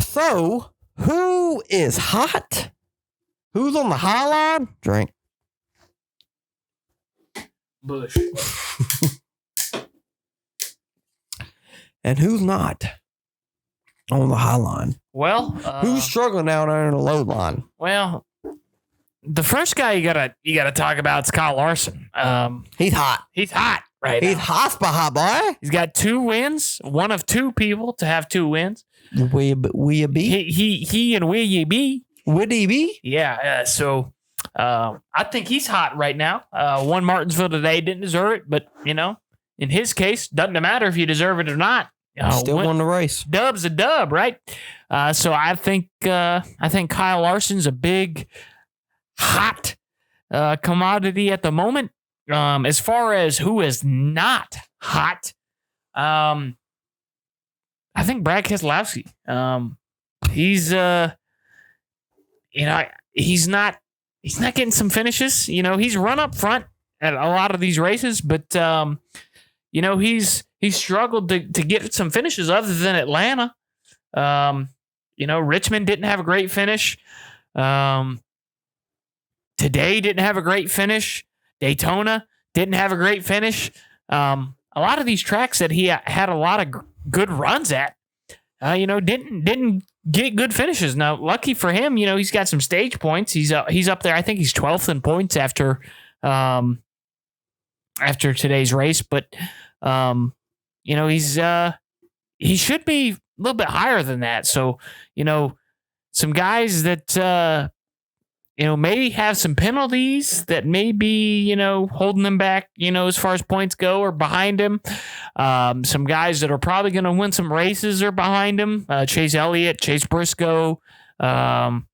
So, who is hot? Who's on the high line? Drink. Bush. And who's not on the high line? Well, who's struggling down there in the low line? Well, the first guy you gotta talk about is Kyle Larson. He's hot. He's hot right He's now. hot, boy. He's got 2 wins. One of 2 people to have 2 wins. Will you be? He and will you be? Would he be? Yeah. So I think he's hot right now. Won Martinsville today. Didn't deserve it, but in his case, doesn't matter if you deserve it or not. Still won the race. Dub's a dub, right? So I think Kyle Larson's a big hot commodity at the moment. As far as who is not hot, I think Brad Keselowski. He's he's not getting some finishes. He's run up front at a lot of these races, but he's struggled to get some finishes other than Atlanta. Richmond didn't have a great finish. Today didn't have a great finish. Daytona didn't have a great finish. A lot of these tracks that he had a lot of good runs at, didn't get good finishes. Now, lucky for him, he's got some stage points. He's up there. I think he's 12th in points after today's race, but he should be a little bit higher than that. So, some guys that maybe have some penalties that may be, holding them back, as far as points go, or behind him. Some guys that are probably going to win some races are behind him. Chase Elliott, Chase Briscoe. If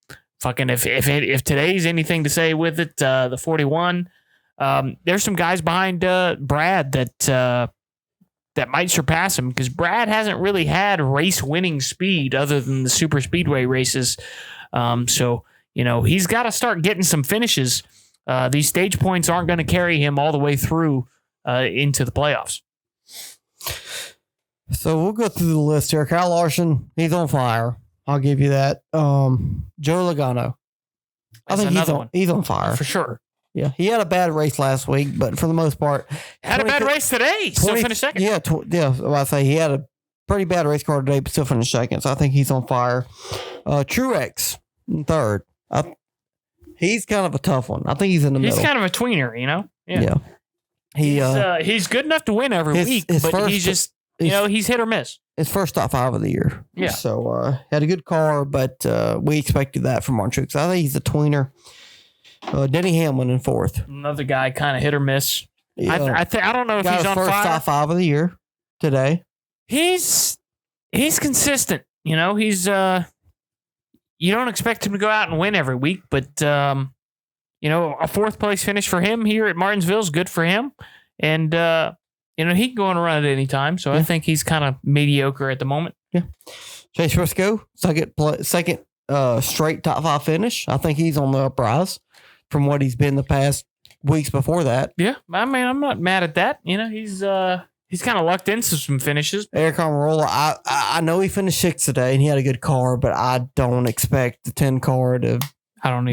today's anything to say with it, the 41. There's some guys behind Brad that might surpass him, because Brad hasn't really had race winning speed other than the super speedway races. He's got to start getting some finishes. These stage points aren't going to carry him all the way through into the playoffs. So we'll go through the list here. Kyle Larson, he's on fire. I'll give you that. Joe Logano. I think he's on fire. For sure. Yeah, he had a bad race last week, but for the most part, had a bad race today. Still finished second. Yeah, I say he had a pretty bad race car today, but still finished second. So I think he's on fire. Truex in third. He's kind of a tough one. I think he's in the middle. He's kind of a tweener, Yeah. He's good enough to win every week, but he's just he's hit or miss. His first top 5 of the year. Yeah. So had a good car, but we expected that from our Truex. I think he's a tweener. Denny Hamlin in fourth. Another guy kind of hit or miss. Yeah. I don't know if he's on fire. First top 5 of the year today. He's consistent. He's you don't expect him to go out and win every week, but a 4th place finish for him here at Martinsville is good for him, and he can go on a run at any time. So I think he's kind of mediocre at the moment. Yeah. Chase Briscoe, second straight top 5 finish. I think he's on the uprise from what he's been the past weeks before that. Yeah, I mean, I'm not mad at that. He's kind of lucked into some finishes. Eric Almirola, I know he finished 6th today and he had a good car, but I don't expect the 10 car to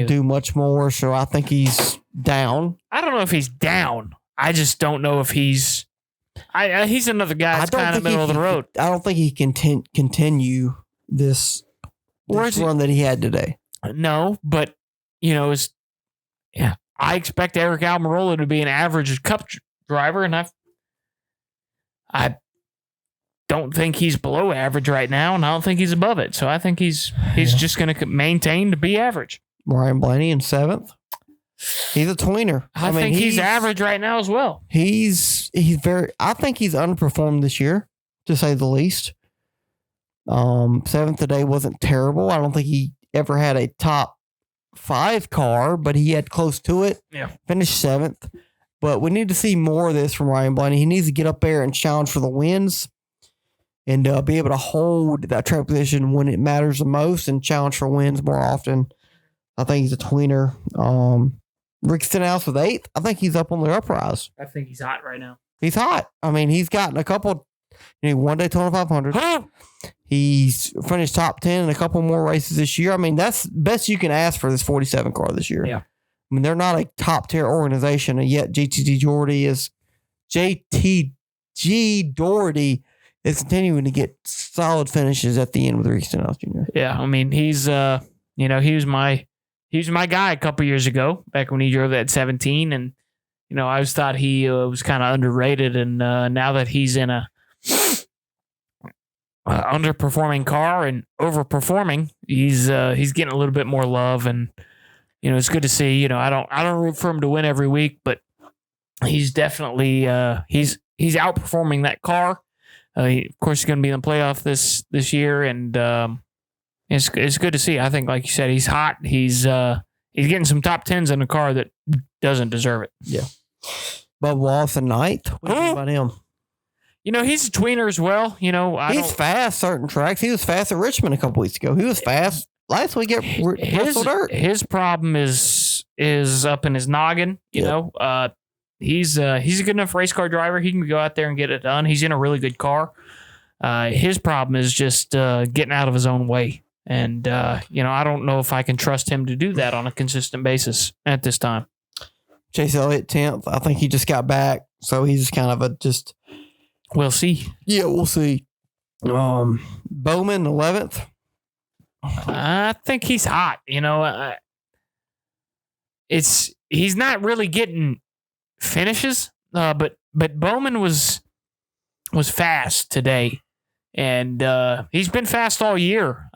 do much more. So I think he's down. I don't know if he's down. I just don't know if he's another guy that's kind of middle of the road. I don't think he can continue this run that he had today. No, but I expect Eric Almirola to be an average Cup driver, and I don't think he's below average right now, and I don't think he's above it. So I think he's just going to maintain to be average. Ryan Blaney in 7th. He's a tweener. I think he's average right now as well. I think he's underperformed this year, to say the least. 7th today wasn't terrible. I don't think he ever had a top 5 car, but he had close to it. Yeah. Finished 7th. But we need to see more of this from Ryan Blaney. He needs to get up there and challenge for the wins and be able to hold that track position when it matters the most and challenge for wins more often. I think he's a tweener. Rick Stenhouse with 8th. I think he's up on the uprise. I think he's hot right now. He's hot. I mean, he's gotten a couple He won Daytona 500. Huh? He's finished top 10 in a couple more races this year. I mean, that's best you can ask for this 47 car this year. Yeah. I mean, they're not a top tier organization, and yet JTG Doherty is continuing to get solid finishes at the end with Ricky Stenhouse Jr. Yeah, I mean, he's he was my guy a couple years ago, back when he drove that 17, and I always thought he was kind of underrated, and now that he's in a underperforming car and overperforming, he's getting a little bit more love, and it's good to see. I don't root for him to win every week, but he's definitely he's outperforming that car. Of course, he's going to be in the playoff this year, and it's good to see. I think, like you said, he's hot. He's getting some top tens in a car that doesn't deserve it. Yeah. Bubba Wallace in ninth. What do you think about him? He's a tweener as well. He's fast certain tracks. He was fast at Richmond a couple weeks ago. He was fast last week at Bristol Dirt. His problem is up in his noggin. He's a good enough race car driver. He can go out there and get it done. He's in a really good car. His problem is just getting out of his own way. And, I don't know if I can trust him to do that on a consistent basis at this time. Chase Elliott 10th. I think he just got back. So he's kind of we'll see. Yeah, we'll see. Bowman 11th. I think he's hot. He's not really getting finishes, but Bowman was fast today, and he's been fast all year.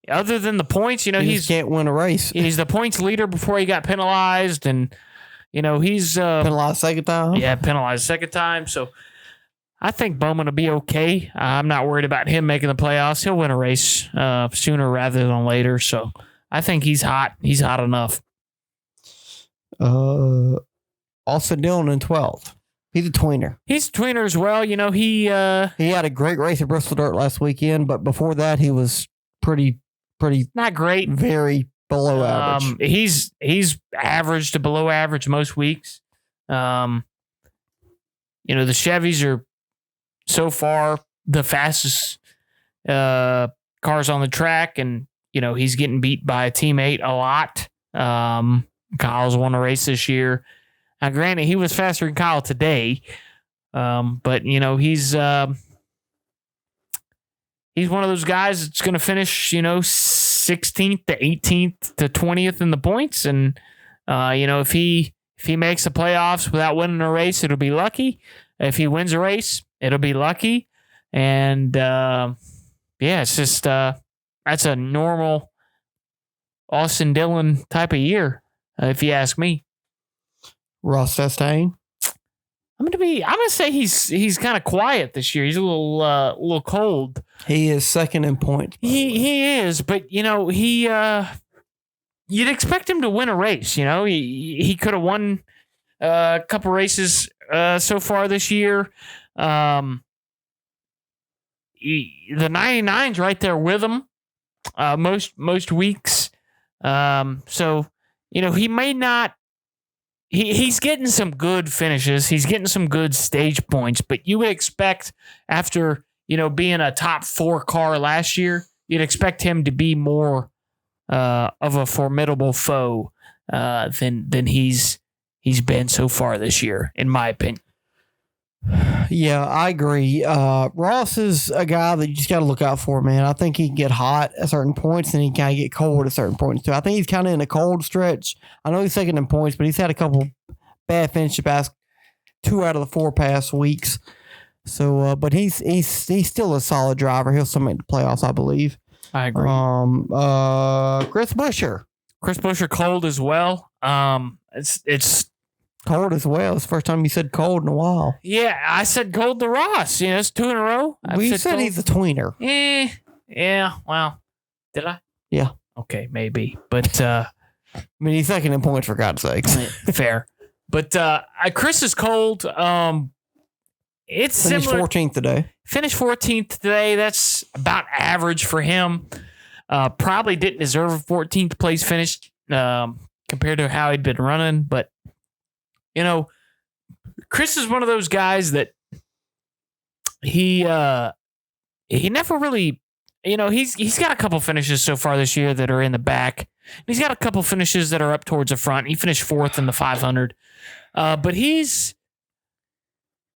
Other than the points, he can't win a race. He's the points leader before he got penalized, and he's penalized second time. Yeah, penalized second time. So I think Bowman will be okay. I'm not worried about him making the playoffs. He'll win a race sooner rather than later. So I think he's hot. He's hot enough. Austin Dillon in 12th. He's a tweener. He's a tweener as well. He had a great race at Bristol Dirt last weekend, but before that he was pretty not great. Very below average. He's average to below average most weeks. The Chevys are so far the fastest cars on the track, and he's getting beat by a teammate a lot. Kyle's won a race this year. Now, granted, he was faster than Kyle today, but he's one of those guys that's going to finish 16th to 18th to 20th in the points, and if he makes the playoffs without winning a race, it'll be lucky. If he wins a race, it'll be lucky, and it's just that's a normal Austin Dillon type of year, if you ask me. Ross Chastain. I'm gonna say he's kind of quiet this year. He's a little cold. He is second in points. He is, but you'd expect him to win a race. He could have won a couple races so far this year. The 99's right there with him most weeks. So he may not. He's getting some good finishes. He's getting some good stage points, but you would expect after, being a top 4 car last year, you'd expect him to be more of a formidable foe than he's been so far this year, in my opinion. Yeah, I agree. Ross is a guy that you just got to look out for, man. I think he can get hot at certain points and he can get cold at certain points too. I think he's kind of in a cold stretch. I know he's second in points, but he's had a couple bad finishes the past 2 out of the 4 past weeks. So, but he's still a solid driver. He'll still make the playoffs, I believe. I agree. Chris Buescher. Chris Buescher cold as well. It's cold as well. It's the first time you said cold in a while. Yeah, I said cold to Ross. It's 2 in a row. We said he's a tweener. Yeah. Well, did I? Yeah. Okay, maybe. But he's second in points, for God's sakes. Fair. But Chris is cold. It's finished similar. 14th today. Finished 14th today. That's about average for him. Probably didn't deserve a 14th place finish compared to how he'd been running. But, Chris is one of those guys that, he never really, he's got a couple finishes so far this year that are in the back. He's got a couple finishes that are up towards the front. He finished 4th in the 500. But he's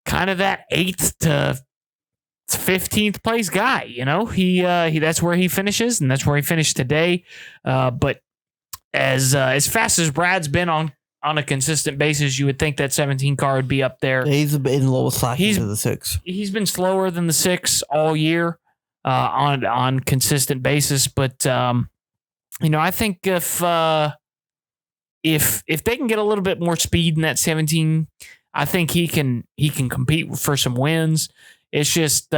kind of that 8th to 15th place guy. He that's where he finishes, and that's where he finished today. But as fast as Brad's been on a consistent basis, you would think that 17 car would be up there. He's been low slacking to the 6. He's been slower than the 6 all year on consistent basis. But I think if they can get a little bit more speed in that 17, I think he can compete for some wins. It's just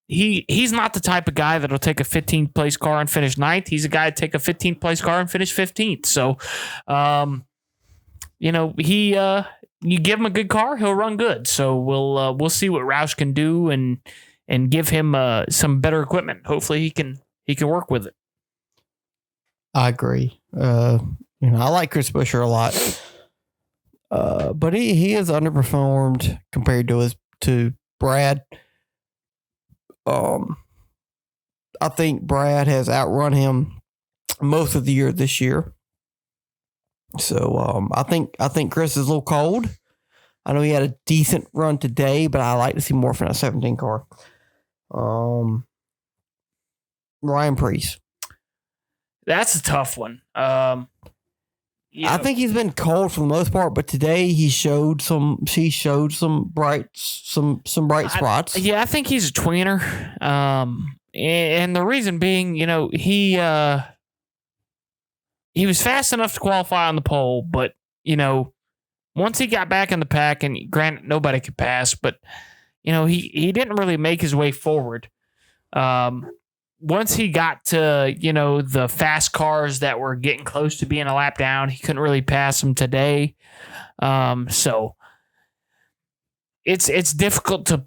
he's not the type of guy that'll take a 15th place car and finish 9th. He's a guy to take a 15th place car and finish 15th. So, you give him a good car, he'll run good. So we'll see what Roush can do and give him some better equipment. Hopefully he can work with it. I agree. I like Chris Buescher a lot, but he has underperformed compared to Brad. I think Brad has outrun him most of the year this year. So I think Chris is a little cold. I know he had a decent run today, but I like to see more from that 17 car. Ryan Preece. That's a tough one. I think he's been cold for the most part, but today he showed some bright spots. I think he's a tweener. And the reason being, he was fast enough to qualify on the pole, but once he got back in the pack, and granted nobody could pass, but he didn't really make his way forward. Once he got to, the fast cars that were getting close to being a lap down, he couldn't really pass them today. So it's difficult to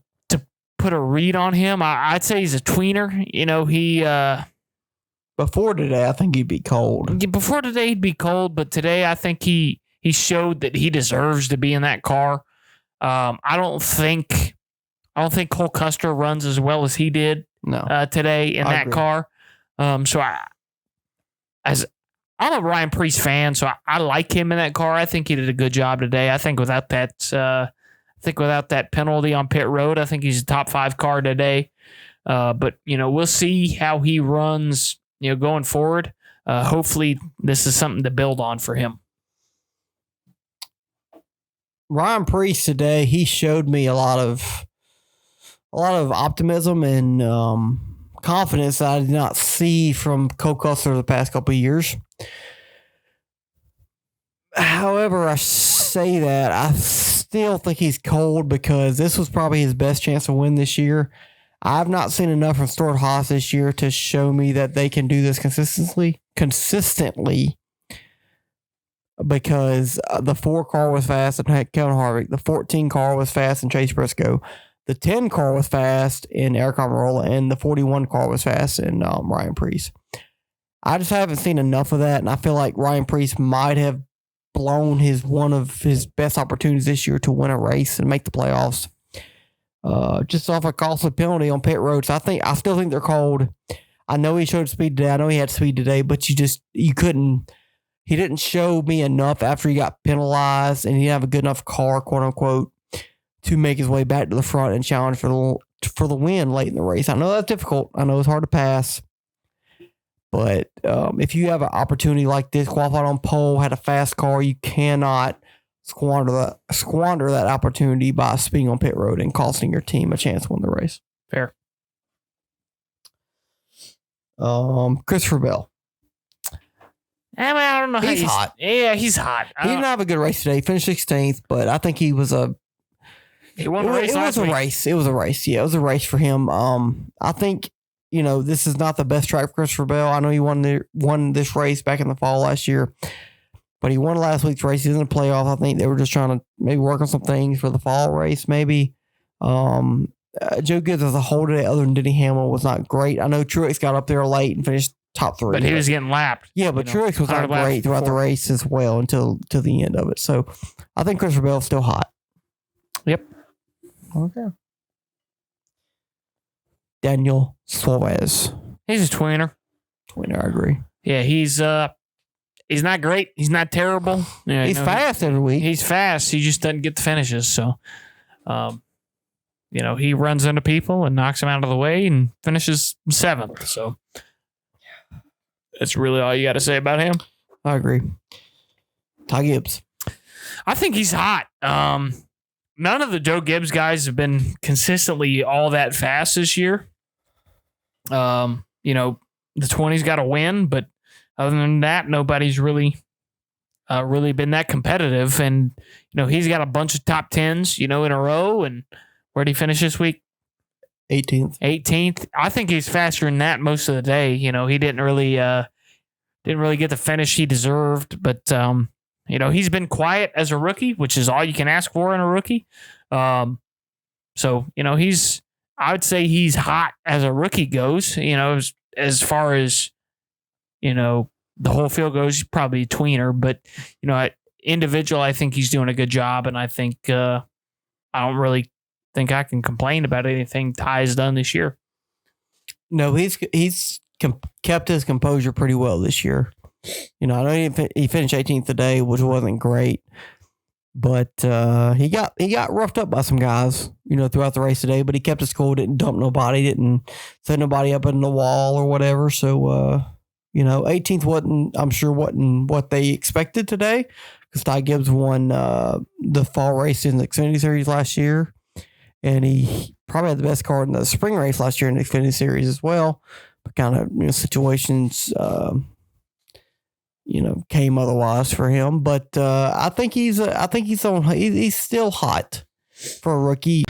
put a read on him. I'd say he's a tweener. Before today, I think he'd be cold. Before today, he'd be cold, but today I think he showed that he deserves to be in that car. I don't think Cole Custer runs as well as he did. No. Today in that car. So I'm a Ryan Preece fan, so I like him in that car. I think he did a good job today. I think without that penalty on pit road, I think he's a top 5 car today. But we'll see how he runs, going forward. Hopefully this is something to build on for him. Ryan Preece today, he showed me a lot of optimism and confidence that I did not see from Cole Custer the past couple of years. However, I say that I still think he's cold because this was probably his best chance to win this year. I've not seen enough from Stuart Haas this year to show me that they can do this consistently because the 4 car was fast and Kevin Harvick. The 14 car was fast and Chase Briscoe. The 10 car was fast in Eric Almirola, and the 41 car was fast in Ryan Preece. I just haven't seen enough of that, and I feel like Ryan Preece might have blown one of his best opportunities this year to win a race and make the playoffs. Just off a costly penalty on pit road. So I still think they're cold. I know he showed speed today. I know he had speed today, but you couldn't. He didn't show me enough after he got penalized, and he didn't have a good enough car, quote unquote, to make his way back to the front and challenge for the win late in the race. I know that's difficult. I know it's hard to pass. But if you have an opportunity like this, qualified on pole, had a fast car, you cannot squander that opportunity by speeding on pit road and costing your team a chance to win the race. Fair. Christopher Bell. I don't know. He's hot. Yeah, he's hot. He didn't have a good race today. He finished 16th, but I think he was He won the race last week. It was a race. Yeah, it was a race for him. I think, this is not the best track for Christopher Bell. I know he won this race back in the fall last year, but he won last week's race. He's in the playoff. I think they were just trying to maybe work on some things for the fall race, maybe. Joe Gibbs as a whole today, other than Denny Hamlin, was not great. I know Truex got up there late and finished top 3. But he was getting lapped. Yeah, but Truex was not great throughout the race as well until the end of it. So I think Christopher Bell's still hot. Yep. Okay. Daniel Suarez. He's a tweener. Tweener, I agree. Yeah, he's not great. He's not terrible. Yeah, he's fast every week. He's fast. He just doesn't get the finishes. So, he runs into people and knocks them out of the way and finishes 7th. So that's really all you got to say about him. I agree. Ty Gibbs. I think he's hot. None of the Joe Gibbs guys have been consistently all that fast this year. The 20's got to win, but other than that, nobody's really been that competitive. And, he's got a bunch of top 10s, in a row. And where'd he finish this week? 18th. I think he's faster than that most of the day. He didn't really get the finish he deserved, but he's been quiet as a rookie, which is all you can ask for in a rookie. I would say he's hot as a rookie goes, as far as, the whole field goes, he's probably a tweener, but, individual, I think he's doing a good job. And I think, I don't really think I can complain about anything Ty's done this year. No, he's kept his composure pretty well this year. I know he finished 18th today, which wasn't great, but he got roughed up by some guys, throughout the race today. But he kept his cool, didn't dump nobody, didn't set nobody up in the wall or whatever. So 18th wasn't what they expected today, because Ty Gibbs won the fall race in the Xfinity Series last year, and he probably had the best car in the spring race last year in the Xfinity Series as well. But kind of situations came otherwise for him. But I think he's still hot for a rookie.